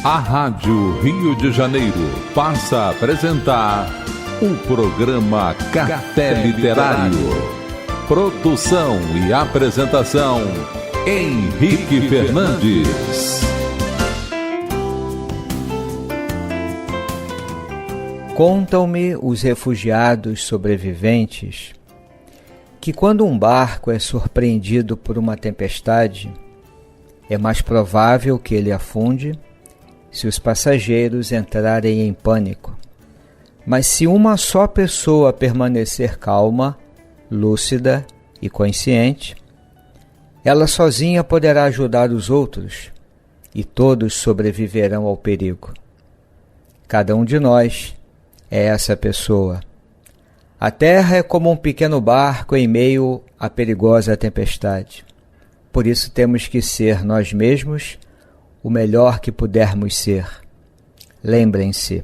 A Rádio Rio de Janeiro passa a apresentar o programa Café Literário. Produção e apresentação, Henrique Fernandes. Contam-me os refugiados sobreviventes que quando um barco é surpreendido por uma tempestade, é mais provável que ele afunde se os passageiros entrarem em pânico. Mas se uma só pessoa permanecer calma, lúcida e consciente, ela sozinha poderá ajudar os outros e todos sobreviverão ao perigo. Cada um de nós é essa pessoa. A Terra é como um pequeno barco em meio à perigosa tempestade. Por isso temos que ser nós mesmos o melhor que pudermos ser. Lembrem-se,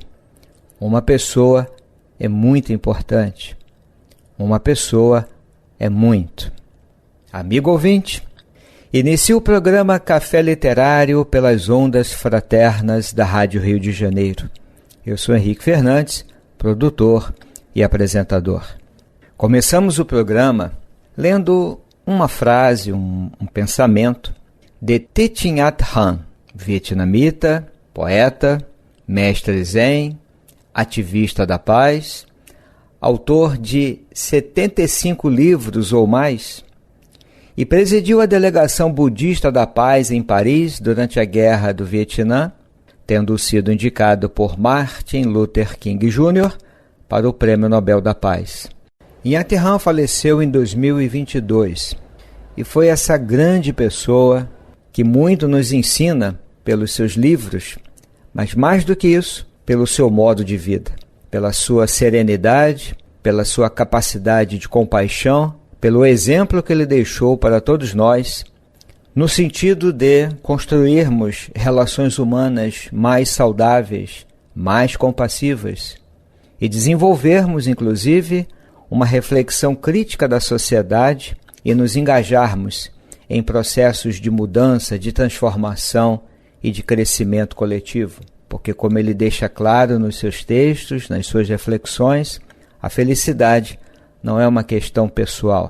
uma pessoa é muito importante. Uma pessoa é muito. Amigo ouvinte, inicie o programa Café Literário pelas ondas fraternas da Rádio Rio de Janeiro. Eu sou Henrique Fernandes, produtor e apresentador. Começamos o programa lendo uma frase, um pensamento de Thich Nhat Hanh, vietnamita, poeta, mestre zen, ativista da paz, autor de 75 livros ou mais, e presidiu a delegação budista da paz em Paris durante a Guerra do Vietnã, tendo sido indicado por Martin Luther King Jr. para o Prêmio Nobel da Paz. Nhat Hanh faleceu em 2022 e foi essa grande pessoa que muito nos ensina pelos seus livros, mas mais do que isso, pelo seu modo de vida, pela sua serenidade, pela sua capacidade de compaixão, pelo exemplo que ele deixou para todos nós, no sentido de construirmos relações humanas mais saudáveis, mais compassivas e desenvolvermos, inclusive, uma reflexão crítica da sociedade e nos engajarmos em processos de mudança, de transformação e de crescimento coletivo. Porque, como ele deixa claro nos seus textos, nas suas reflexões, a felicidade não é uma questão pessoal.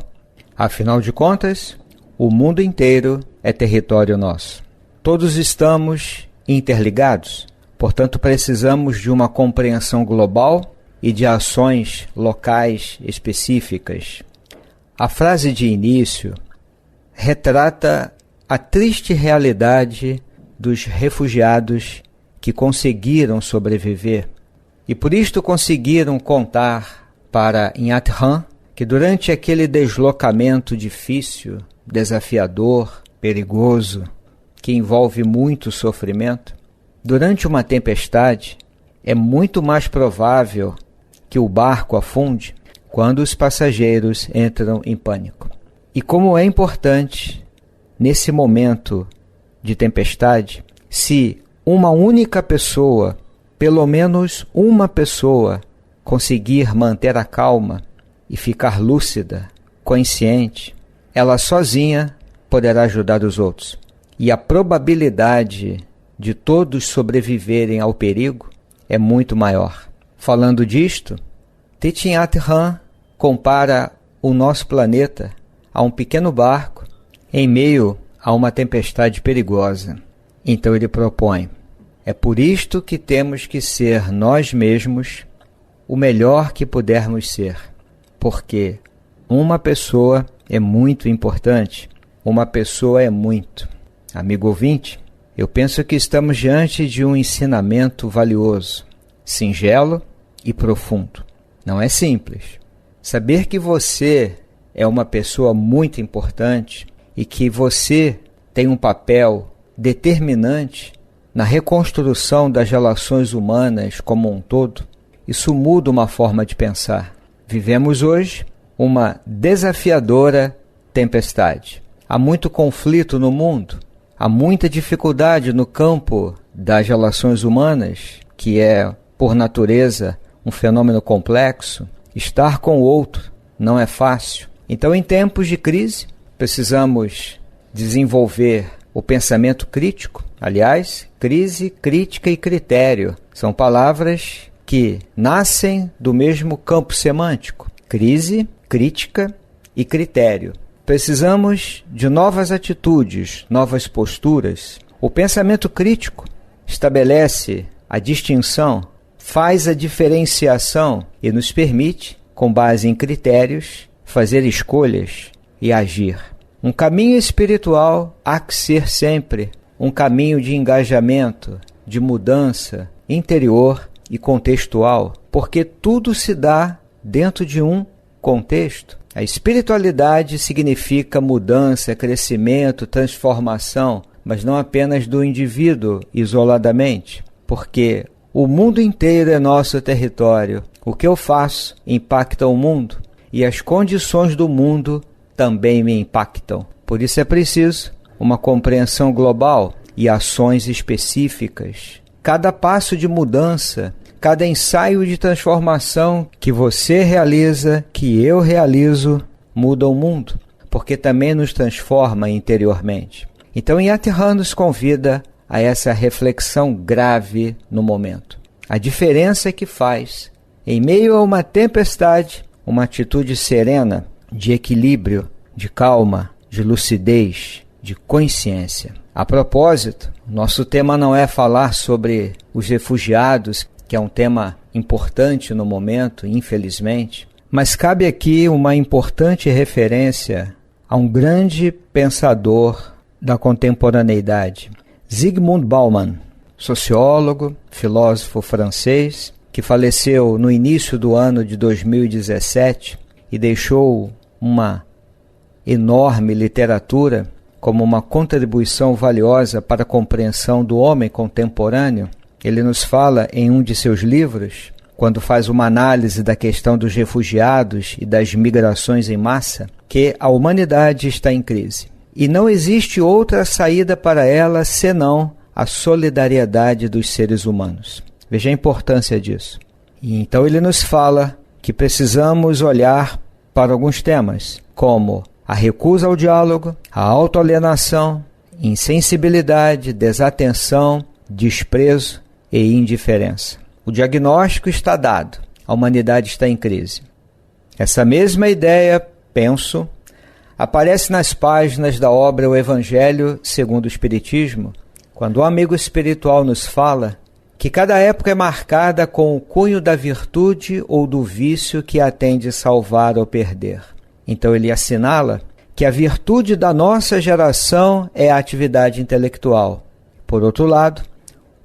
Afinal de contas, o mundo inteiro é território nosso. Todos estamos interligados, portanto precisamos de uma compreensão global e de ações locais específicas. A frase de início retrata a triste realidade dos refugiados que conseguiram sobreviver e por isto conseguiram contar para Nhat Hanh que durante aquele deslocamento difícil, desafiador, perigoso, que envolve muito sofrimento, durante uma tempestade é muito mais provável que o barco afunde quando os passageiros entram em pânico. E como é importante, nesse momento de tempestade, se uma única pessoa, pelo menos uma pessoa, conseguir manter a calma e ficar lúcida, consciente, ela sozinha poderá ajudar os outros. E a probabilidade de todos sobreviverem ao perigo é muito maior. Falando disto, Thich Nhat Hanh compara o nosso planeta a um pequeno barco em meio a uma tempestade perigosa. Então ele propõe: é por isto que temos que ser nós mesmos o melhor que pudermos ser, porque uma pessoa é muito importante, uma pessoa é muito. Amigo ouvinte, eu penso que estamos diante de um ensinamento valioso, singelo e profundo. Não é simples. Saber que você é uma pessoa muito importante e que você tem um papel determinante na reconstrução das relações humanas como um todo, isso muda uma forma de pensar. Vivemos hoje uma desafiadora tempestade. Há muito conflito no mundo, há muita dificuldade no campo das relações humanas, que é, por natureza, um fenômeno complexo. Estar com o outro não é fácil. Então, em tempos de crise, precisamos desenvolver o pensamento crítico, Aliás, crise, crítica e critério são palavras que nascem do mesmo campo semântico. Crise, crítica e critério. Precisamos de novas atitudes, novas posturas. O pensamento crítico estabelece a distinção, faz a diferenciação e nos permite, com base em critérios, fazer escolhas e agir. Um caminho espiritual há que ser sempre um caminho de engajamento, de mudança interior e contextual, porque tudo se dá dentro de um contexto. A espiritualidade significa mudança, crescimento, transformação, mas não apenas do indivíduo isoladamente, porque o mundo inteiro é nosso território. O que eu faço impacta o mundo e as condições do mundo também me impactam. Por isso é preciso uma compreensão global e ações específicas. Cada passo de mudança, cada ensaio de transformação que você realiza, que eu realizo, muda o mundo, porque também nos transforma interiormente. Então, Yatirhan nos convida a essa reflexão grave no momento. A diferença que faz, em meio a uma tempestade, uma atitude serena, de equilíbrio, de calma, de lucidez, de consciência. A propósito, nosso tema não é falar sobre os refugiados, que é um tema importante no momento, infelizmente, mas cabe aqui uma importante referência a um grande pensador da contemporaneidade, Zygmunt Bauman, sociólogo, filósofo francês, que faleceu no início do ano de 2017 e deixou uma enorme literatura como uma contribuição valiosa para a compreensão do homem contemporâneo. Ele nos fala em um de seus livros, quando faz uma análise da questão dos refugiados e das migrações em massa, que a humanidade está em crise. E não existe outra saída para ela senão a solidariedade dos seres humanos. Veja a importância disso. E então ele nos fala que precisamos olhar para alguns temas, como a recusa ao diálogo, a autoalienação, insensibilidade, desatenção, desprezo e indiferença. O diagnóstico está dado, a humanidade está em crise. Essa mesma ideia, penso, aparece nas páginas da obra O Evangelho segundo o Espiritismo, quando o amigo espiritual nos fala que cada época é marcada com o cunho da virtude ou do vício que a tem de salvar ou perder. Então ele assinala que a virtude da nossa geração é a atividade intelectual. Por outro lado,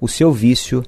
o seu vício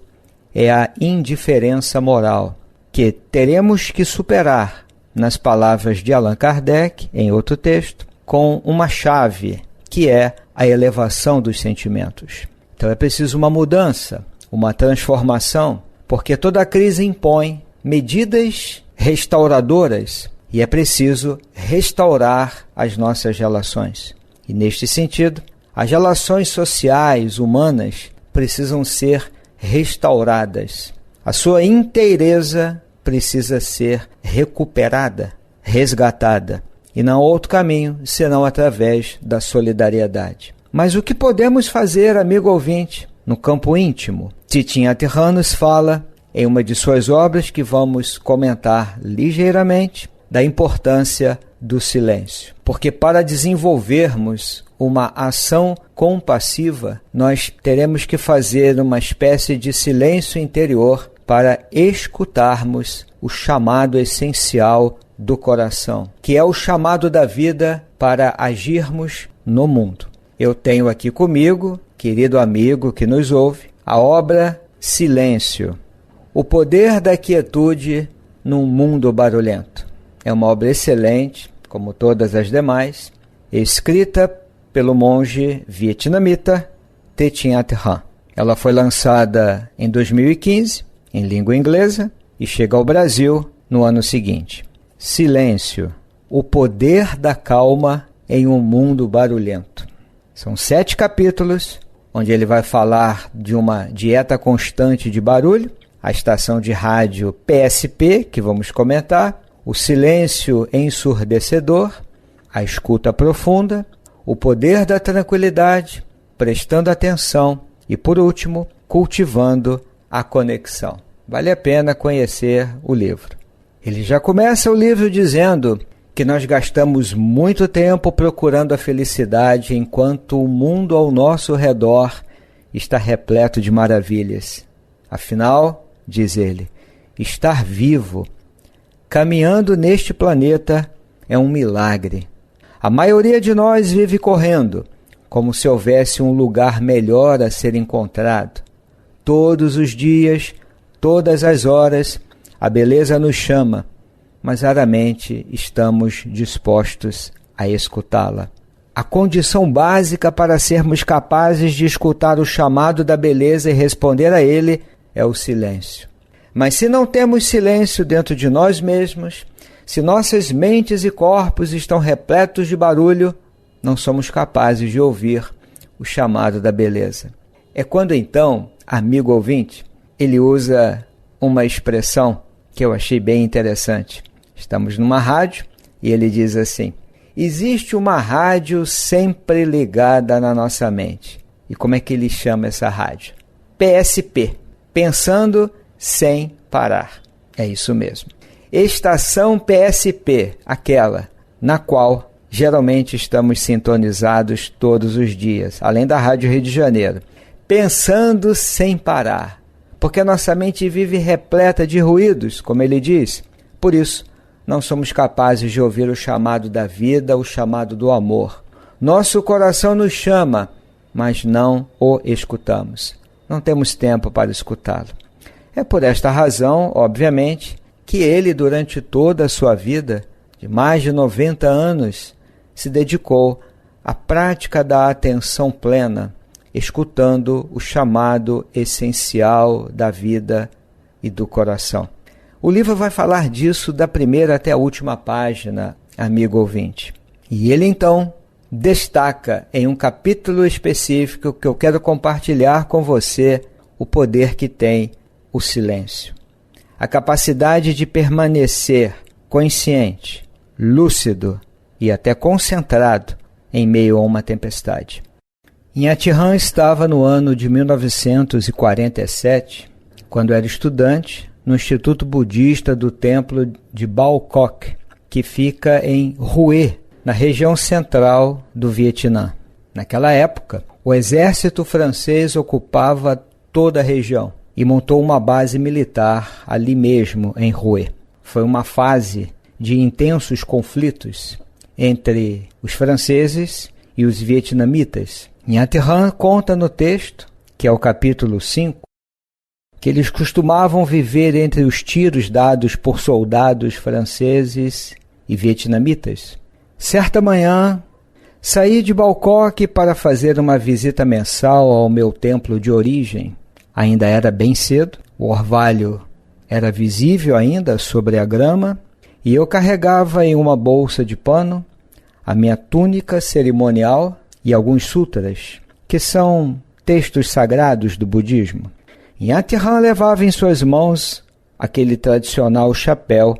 é a indiferença moral, que teremos que superar, nas palavras de Allan Kardec, em outro texto, com uma chave, que é a elevação dos sentimentos. Então é preciso uma mudança, uma transformação, porque toda crise impõe medidas restauradoras e é preciso restaurar as nossas relações. E neste sentido, as relações sociais, humanas, precisam ser restauradas. A sua inteireza precisa ser recuperada, resgatada. E não há outro caminho, senão através da solidariedade. Mas o que podemos fazer, amigo ouvinte, no campo íntimo? Thich Nhat Hanh nos fala, em uma de suas obras que vamos comentar ligeiramente, da importância do silêncio. Porque para desenvolvermos uma ação compassiva, nós teremos que fazer uma espécie de silêncio interior para escutarmos o chamado essencial do coração, que é o chamado da vida para agirmos no mundo. Eu tenho aqui comigo, querido amigo que nos ouve, a obra Silêncio, o poder da quietude num mundo barulhento. É uma obra excelente, como todas as demais, escrita pelo monge vietnamita Thich Nhat Hanh. Ela foi lançada em 2015, em língua inglesa, e chega ao Brasil no ano seguinte. Silêncio, o poder da calma em um mundo barulhento. São 7 capítulos, onde ele vai falar de uma dieta constante de barulho, a estação de rádio PSP, que vamos comentar, o silêncio ensurdecedor, a escuta profunda, o poder da tranquilidade, prestando atenção E, por último, Cultivando a Conexão. Vale a pena conhecer o livro. Ele já começa o livro dizendo que nós gastamos muito tempo procurando a felicidade enquanto o mundo ao nosso redor está repleto de maravilhas. Afinal, diz ele, estar vivo, caminhando neste planeta é um milagre. A maioria de nós vive correndo, como se houvesse um lugar melhor a ser encontrado. Todos os dias, todas as horas, a beleza nos chama, mas raramente estamos dispostos a escutá-la. A condição básica para sermos capazes de escutar o chamado da beleza e responder a ele é o silêncio. Mas se não temos silêncio dentro de nós mesmos, se nossas mentes e corpos estão repletos de barulho, não somos capazes de ouvir o chamado da beleza. É quando então, amigo ouvinte, ele usa uma expressão que eu achei bem interessante. Estamos numa rádio e ele diz assim: existe uma rádio sempre ligada na nossa mente. E como é que ele chama essa rádio? PSP, pensando sem parar. É isso mesmo. Estação PSP, aquela na qual geralmente estamos sintonizados todos os dias, além da Rádio Rio de Janeiro. Pensando sem parar, porque a nossa mente vive repleta de ruídos, como ele diz. Por isso, não somos capazes de ouvir o chamado da vida, o chamado do amor. Nosso coração nos chama, mas não o escutamos. Não temos tempo para escutá-lo. É por esta razão, obviamente, que ele, durante toda a sua vida, de mais de 90 anos, se dedicou à prática da atenção plena, escutando o chamado essencial da vida e do coração. O livro vai falar disso da primeira até a última página, amigo ouvinte. E ele então destaca em um capítulo específico que eu quero compartilhar com você o poder que tem o silêncio. A capacidade de permanecer consciente, lúcido e até concentrado em meio a uma tempestade. Inhati Han estava no ano de 1947, quando era estudante, no Instituto Budista do Templo de Bao Koc, que fica em Hue, na região central do Vietnã. Naquela época, o exército francês ocupava toda a região e montou uma base militar ali mesmo, em Hue. Foi uma fase de intensos conflitos entre os franceses e os vietnamitas. Inhati Han conta no texto, que é o capítulo 5, que eles costumavam viver entre os tiros dados por soldados franceses e vietnamitas. Certa manhã, saí de Bao Koc para fazer uma visita mensal ao meu templo de origem. Ainda era bem cedo, o orvalho era visível ainda sobre a grama, e eu carregava em uma bolsa de pano a minha túnica cerimonial e alguns sutras, que são textos sagrados do budismo. Inhati Han levava em suas mãos aquele tradicional chapéu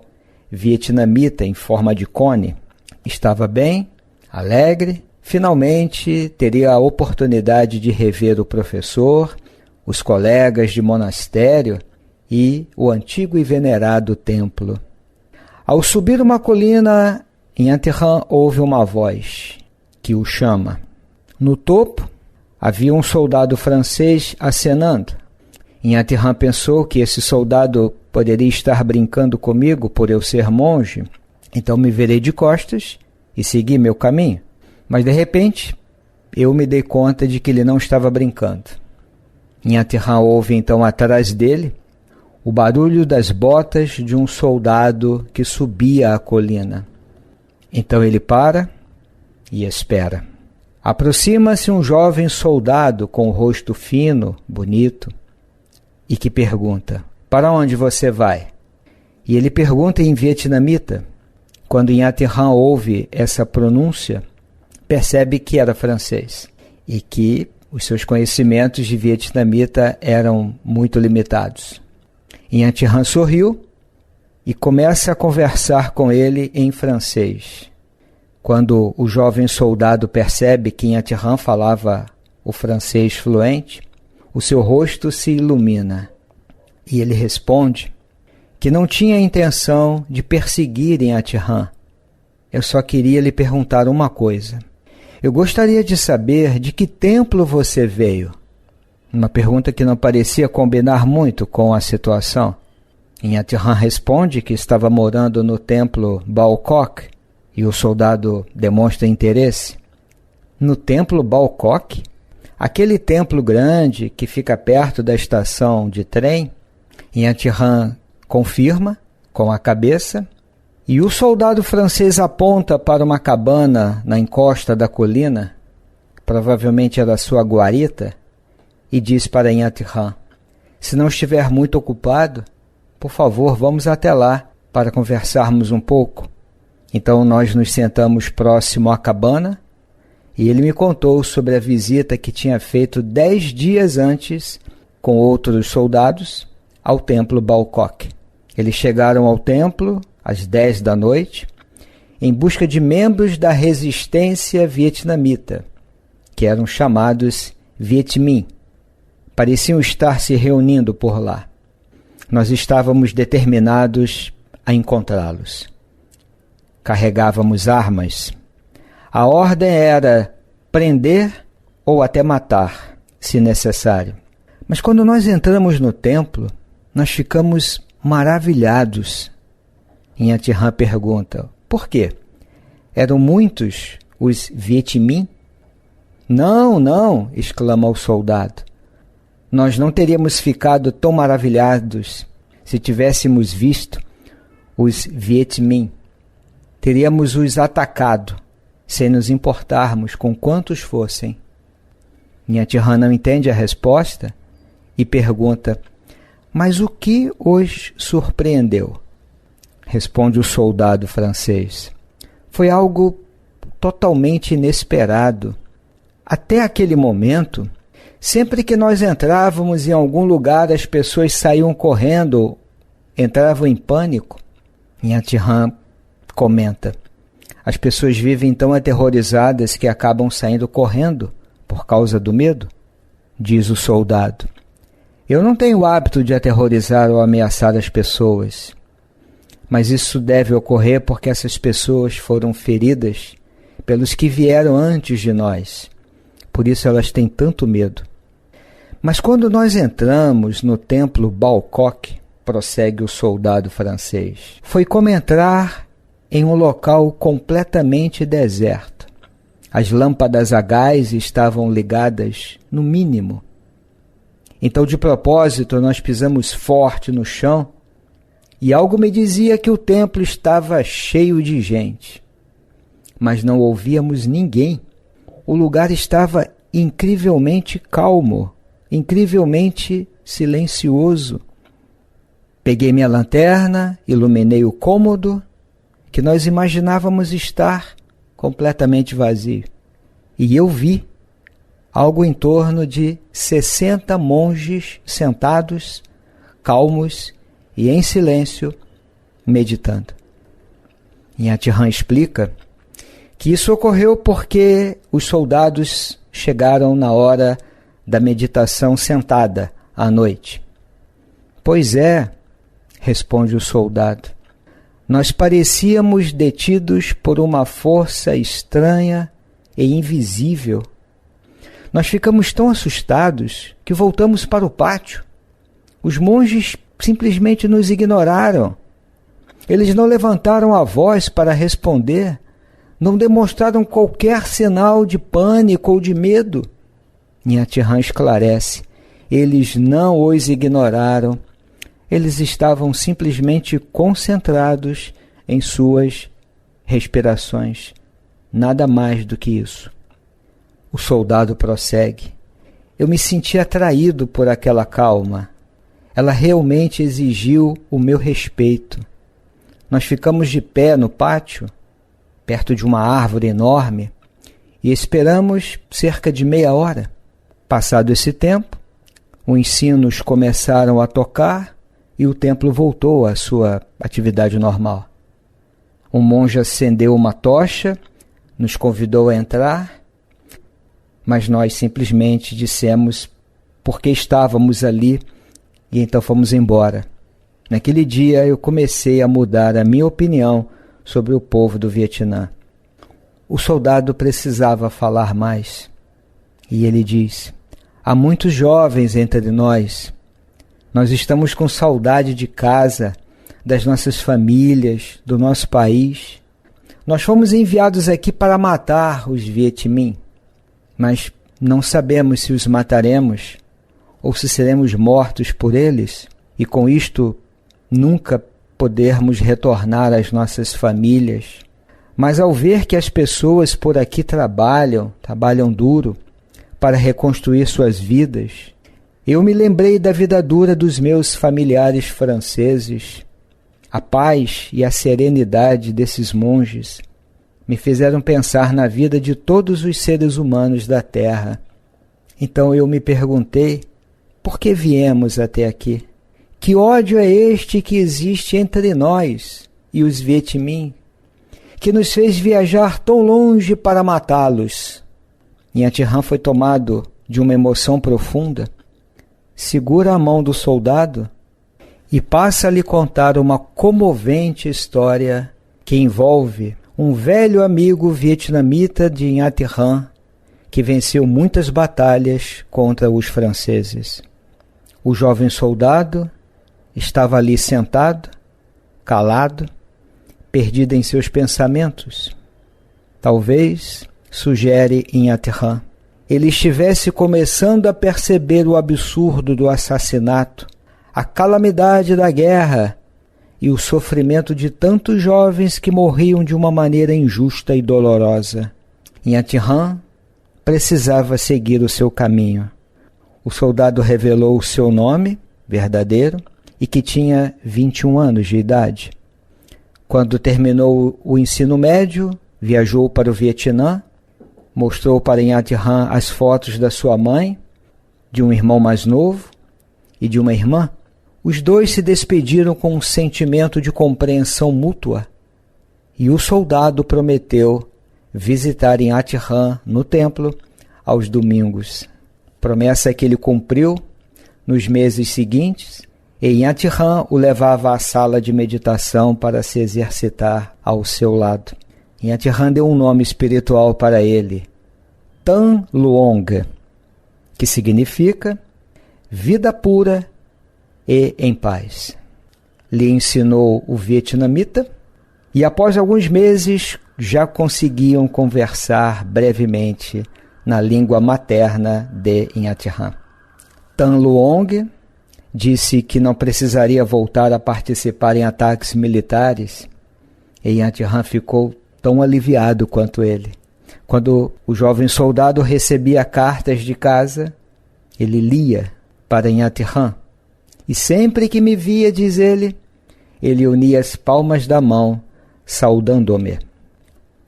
vietnamita em forma de cone. Estava bem, alegre, finalmente teria a oportunidade de rever o professor, os colegas de monastério e o antigo e venerado templo. Ao subir uma colina, Inhati Han ouve uma voz que o chama. No topo, havia um soldado francês acenando. Inhati Han pensou que esse soldado poderia estar brincando comigo por eu ser monge, então me virei de costas e segui meu caminho. Mas, de repente, eu me dei conta de que ele não estava brincando. Inhati Han ouve então atrás dele o barulho das botas de um soldado que subia a colina. Então ele para e espera. Aproxima-se um jovem soldado com o rosto fino, bonito, e que pergunta: para onde você vai? E ele pergunta em vietnamita. Quando Inhati Han ouve essa pronúncia, percebe que era francês e que os seus conhecimentos de vietnamita eram muito limitados. Inhati Han sorriu e começa a conversar com ele em francês. Quando o jovem soldado percebe que Inhati Han falava o francês fluente, o seu rosto se ilumina e ele responde que não tinha intenção de perseguir Inhatirã. Eu só queria lhe perguntar uma coisa. Eu gostaria de saber de que templo você veio. Uma pergunta que não parecia combinar muito com a situação. Inhatirã responde que estava morando no templo Balcoque e o soldado demonstra interesse. No templo Balcoque? Aquele templo grande que fica perto da estação de trem? Inhatirã confirma com a cabeça e o soldado francês aponta para uma cabana na encosta da colina, provavelmente era sua guarita, e diz para Inhatirã: se não estiver muito ocupado, por favor, vamos até lá para conversarmos um pouco. Então nós nos sentamos próximo à cabana e ele me contou sobre a visita que tinha feito 10 dias antes com outros soldados ao templo Balcoque. Eles chegaram ao templo às 10 da noite em busca de membros da resistência vietnamita, que eram chamados Viet Minh. Pareciam estar se reunindo por lá. Nós estávamos determinados a encontrá-los. Carregávamos armas. A ordem era prender ou até matar, se necessário. Mas quando nós entramos no templo, nós ficamos maravilhados. Inhatirã pergunta: por quê? Eram muitos os Viet Minh? Não, não, exclama o soldado. Nós não teríamos ficado tão maravilhados se tivéssemos visto os Viet Minh. Teríamos os atacado, sem nos importarmos com quantos fossem. Inhatirã não entende a resposta e pergunta: mas o que os surpreendeu? Responde o soldado francês: foi algo totalmente inesperado. Até aquele momento, sempre que nós entrávamos em algum lugar, as pessoas saíam correndo, entravam em pânico. Inhatirã comenta: as pessoas vivem tão aterrorizadas que acabam saindo correndo por causa do medo. Diz o soldado: eu não tenho o hábito de aterrorizar ou ameaçar as pessoas, mas isso deve ocorrer porque essas pessoas foram feridas pelos que vieram antes de nós. Por isso elas têm tanto medo. Mas quando nós entramos no templo Balcoque, prossegue o soldado francês, foi como entrar em um local completamente deserto. As lâmpadas a gás estavam ligadas no mínimo. Então, de propósito, nós pisamos forte no chão e algo me dizia que o templo estava cheio de gente. Mas não ouvíamos ninguém. O lugar estava incrivelmente calmo, incrivelmente silencioso. Peguei minha lanterna, iluminei o cômodo, que nós imaginávamos estar completamente vazio. E eu vi algo em torno de 60 monges sentados, calmos e em silêncio, meditando. Inhatirã explica que isso ocorreu porque os soldados chegaram na hora da meditação sentada à noite. Pois é, responde o soldado, nós parecíamos detidos por uma força estranha e invisível. Nós ficamos tão assustados que voltamos para o pátio. Os monges simplesmente nos ignoraram. Eles não levantaram a voz para responder, não demonstraram qualquer sinal de pânico ou de medo. Inhatirã esclarece: eles não os ignoraram, eles estavam simplesmente concentrados em suas respirações. Nada mais do que isso. O soldado prossegue: eu me senti atraído por aquela calma. Ela realmente exigiu o meu respeito. Nós ficamos de pé no pátio, perto de uma árvore enorme, e esperamos cerca de meia hora. Passado esse tempo, os sinos começaram a tocar e o templo voltou à sua atividade normal. Um monge acendeu uma tocha, nos convidou a entrar, mas nós simplesmente dissemos porque estávamos ali e então fomos embora. Naquele dia eu comecei a mudar a minha opinião sobre o povo do Vietnã. O soldado precisava falar mais. E ele diz: há muitos jovens entre nós. Nós estamos com saudade de casa, das nossas famílias, do nosso país. Nós fomos enviados aqui para matar os Viet Minh, mas não sabemos se os mataremos ou se seremos mortos por eles, e com isto nunca podermos retornar às nossas famílias. Mas ao ver que as pessoas por aqui trabalham duro para reconstruir suas vidas, eu me lembrei da vida dura dos meus familiares franceses. A paz e a serenidade desses monges me fizeram pensar na vida de todos os seres humanos da terra. Então eu me perguntei, por que viemos até aqui? Que ódio é este que existe entre nós e os Viet Minh, que nos fez viajar tão longe para matá-los? Nha Thi foi tomado de uma emoção profunda, segura a mão do soldado e passa a lhe contar uma comovente história que envolve um velho amigo vietnamita de Nha Thi que venceu muitas batalhas contra os franceses. O jovem soldado estava ali sentado, calado, perdido em seus pensamentos. Talvez, sugere Nha Thi, ele estivesse começando a perceber o absurdo do assassinato, a calamidade da guerra e o sofrimento de tantos jovens que morriam de uma maneira injusta e dolorosa. Nha Thi precisava seguir o seu caminho. O soldado revelou o seu nome verdadeiro e que tinha 21 anos de idade. Quando terminou o ensino médio, viajou para o Vietnã, mostrou para Nha Thi as fotos da sua mãe, de um irmão mais novo e de uma irmã. Os dois se despediram com um sentimento de compreensão mútua e o soldado prometeu visitar Nha Thi no templo aos domingos. Promessa que ele cumpriu nos meses seguintes, e Nha Thi o levava à sala de meditação para se exercitar ao seu lado. Nha Thi deu um nome espiritual para ele, Tan Luong, que significa vida pura e em paz. Lhe ensinou o vietnamita e após alguns meses já conseguiam conversar brevemente na língua materna de Nha Thi. Tan Luong disse que não precisaria voltar a participar em ataques militares e Nha Thi ficou tão aliviado quanto ele. Quando o jovem soldado recebia cartas de casa, ele lia para Nha Thi e sempre que me via, diz ele unia as palmas da mão, saudando-me.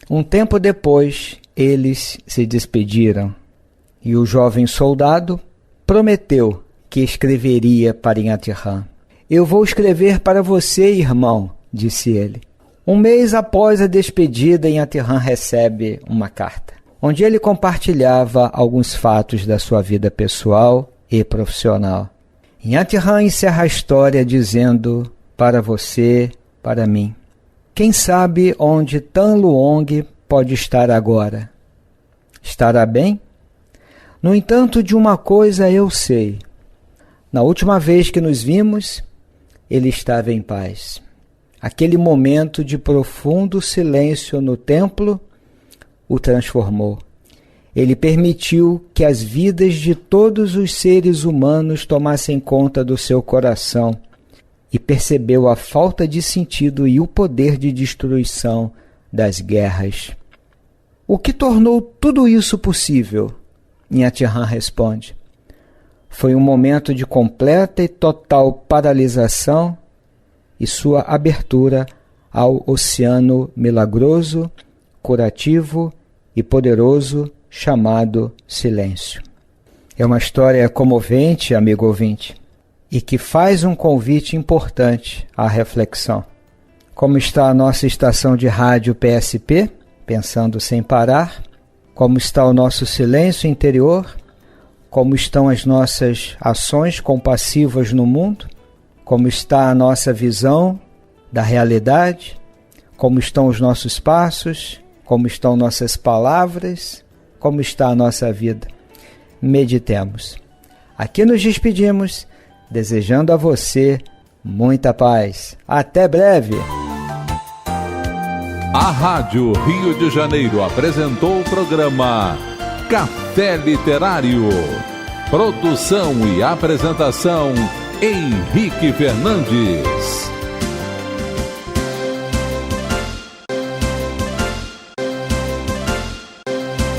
Um tempo depois, eles se despediram e o jovem soldado prometeu que escreveria para Nha Thi. Eu vou escrever para você, irmão, disse ele. Um mês após a despedida, Nha Thi recebe uma carta, onde ele compartilhava alguns fatos da sua vida pessoal e profissional. Nha Thi encerra a história dizendo, para você, para mim, quem sabe onde Tan Luong pode estar agora? Estará bem? No entanto, de uma coisa eu sei. Na última vez que nos vimos, ele estava em paz. Aquele momento de profundo silêncio no templo o transformou. Ele permitiu que as vidas de todos os seres humanos tomassem conta do seu coração e percebeu a falta de sentido e o poder de destruição das guerras. O que tornou tudo isso possível? Nha Thi responde. Foi um momento de completa e total paralisação e sua abertura ao oceano milagroso, curativo e poderoso chamado silêncio. É uma história comovente, amigo ouvinte, e que faz um convite importante à reflexão. Como está a nossa estação de rádio PSP, Pensando Sem Parar? Como está o nosso silêncio interior? como estão as nossas ações compassivas no mundo, como está a nossa visão da realidade, como estão os nossos passos, como estão nossas palavras, como está a nossa vida. Meditemos. Aqui nos despedimos, desejando a você muita paz. Até breve! A Rádio Rio de Janeiro apresentou o programa Café Literário. Produção e apresentação, Henrique Fernandes.